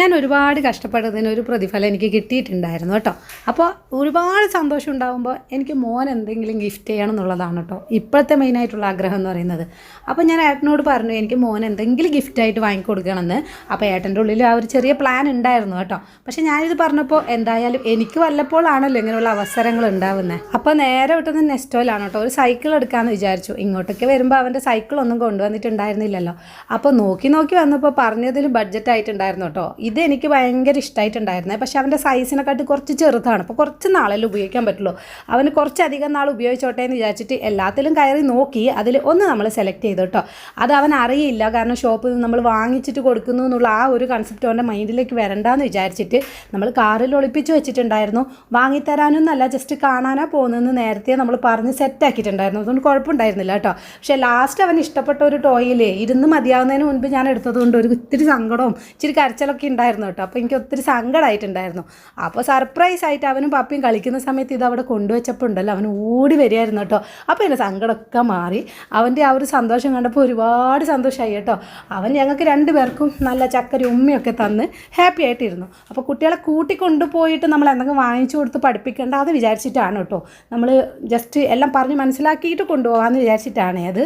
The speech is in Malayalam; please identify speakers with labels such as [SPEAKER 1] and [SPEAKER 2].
[SPEAKER 1] ഞാൻ ഒരുപാട് കഷ്ടപ്പെട്ടതിന് ഒരു പ്രതിഫലം എനിക്ക് കിട്ടിയിട്ടുണ്ടായിരുന്നു കേട്ടോ. അപ്പോൾ ഒരുപാട് സന്തോഷം ഉണ്ടാകുമ്പോൾ എനിക്ക് മോൻ എന്തെങ്കിലും ഗിഫ്റ്റ് ചെയ്യണം എന്നുള്ളതാണ് കേട്ടോ ഇപ്പോഴത്തെ മെയിനായിട്ടുള്ള ആഗ്രഹം എന്ന് പറയുന്നത്. അപ്പോൾ ഞാൻ ഏട്ടനോട് പറഞ്ഞു എനിക്ക് മോൻ എന്തെങ്കിലും ഗിഫ്റ്റായിട്ട് വാങ്ങിക്കൊടുക്കണമെന്ന്. അപ്പോൾ ഏട്ടൻ്റെ ഉള്ളിൽ ആ ഒരു ചെറിയ പ്ലാൻ ഉണ്ടായിരുന്നു കേട്ടോ. പക്ഷേ ഞാനിത് പറഞ്ഞപ്പോൾ എന്തായാലും എനിക്ക് വല്ലപ്പോഴാണല്ലോ ഇങ്ങനെയുള്ള അവസരങ്ങൾ ഉണ്ടാവുന്നത്. അപ്പോൾ നേരെ വിട്ടത് നെസ്റ്റോയിലാണ് കേട്ടോ. ഒരു സൈക്കിൾ എടുക്കാമെന്ന് വിചാരിച്ചു. ഇങ്ങോട്ടൊക്കെ വരുമ്പോൾ അവൻ്റെ സൈക്കിളൊന്നും കൊണ്ടുവന്നിട്ടുണ്ടായിരുന്നില്ലല്ലോ. അപ്പോൾ നോക്കി വന്നപ്പോൾ പറഞ്ഞതിൽ ബഡ്ജറ്റ് ആയിട്ടുണ്ടായിരുന്നു കേട്ടോ. ഇത് എനിക്ക് ഭയങ്കര ഇഷ്ടമായിട്ടുണ്ടായിരുന്നത്. പക്ഷേ അവൻ്റെ സൈസിനെക്കാട്ടി കുറച്ച് ചെറുതാണ്. അപ്പോൾ കുറച്ച് നാളെല്ലാം ഉപയോഗിക്കാൻ പറ്റുള്ളൂ. അവന് കുറച്ചധികം നാൾ ഉപയോഗിച്ചോട്ടെ എന്ന് വിചാരിച്ചിട്ട് എല്ലാത്തിലും കയറി നോക്കി അതിൽ ഒന്ന് നമ്മൾ സെലക്ട് ചെയ്തു കേട്ടോ. അത് അവൻ അറിയില്ല, കാരണം ഷോപ്പിൽ നിന്ന് നമ്മൾ വാങ്ങിച്ചിട്ട് കൊടുക്കുന്നു എന്നുള്ള ആ ഒരു കൺസെപ്റ്റ് അവൻ്റെ മൈൻഡിലേക്ക് വരണ്ടെന്ന് വിചാരിച്ചിട്ട് നമ്മൾ കാറിൽ ഒളിപ്പിച്ച് വെച്ചിട്ടുണ്ടായിരുന്നു. വാങ്ങിത്തരാനൊന്നല്ല, ജസ്റ്റ് കാണാനാണ് പോകുന്നതെന്ന് നേരത്തെ നമ്മൾ പറഞ്ഞ് സെറ്റാക്കിയിട്ടുണ്ടായിരുന്നു. അതുകൊണ്ട് കുഴപ്പമുണ്ടായിരുന്നില്ല കേട്ടോ. പക്ഷേ ലാസ്റ്റ് അവൻ ഇഷ്ടപ്പെട്ട ഒരു ടോയിലേ ഇരുന്ന് മതിയാവുന്നതിന് മുൻപ് ഞാൻ എടുത്തതുകൊണ്ട് ഒരു ഇത്തിരി സങ്കടവും ഇച്ചിരി കരച്ചിലൊക്കെ ഉണ്ടായിരുന്നു കേട്ടോ. അപ്പോൾ എനിക്ക് ഒത്തിരി സങ്കടമായിട്ടുണ്ടായിരുന്നു. അപ്പോൾ സർപ്രൈസ് ആയിട്ട് അവനും പപ്പിയും കളിക്കുന്ന സമയത്ത് ഇത് അവിടെ കൊണ്ടുവച്ചപ്പോൾ ഉണ്ടല്ലോ അവൻ ഓടി വരികയായിരുന്നു കേട്ടോ. അപ്പോൾ എൻ്റെ സങ്കടമൊക്കെ മാറി. അവൻ്റെ ആ ഒരു സന്തോഷം കണ്ടപ്പോൾ ഒരുപാട് സന്തോഷമായി കേട്ടോ. അവൻ ഞങ്ങൾക്ക് രണ്ടുപേർക്കും നല്ല ചക്കരി ഉമ്മയൊക്കെ തന്ന് ഹാപ്പി ആയിട്ടിരുന്നു. അപ്പോൾ കുട്ടികളെ കൂട്ടിക്കൊണ്ടുപോയിട്ട് നമ്മൾ എന്തെങ്കിലും വാങ്ങിച്ചു കൊടുത്ത് പഠിപ്പിക്കേണ്ട അത് വിചാരിച്ചിട്ടാണ് കേട്ടോ. നമ്മൾ ജസ്റ്റ് എല്ലാം പറഞ്ഞ് മനസ്സിലാക്കിയിട്ട് കൊണ്ടുപോകാമെന്ന് വിചാരിച്ചിട്ടാണ് അത്.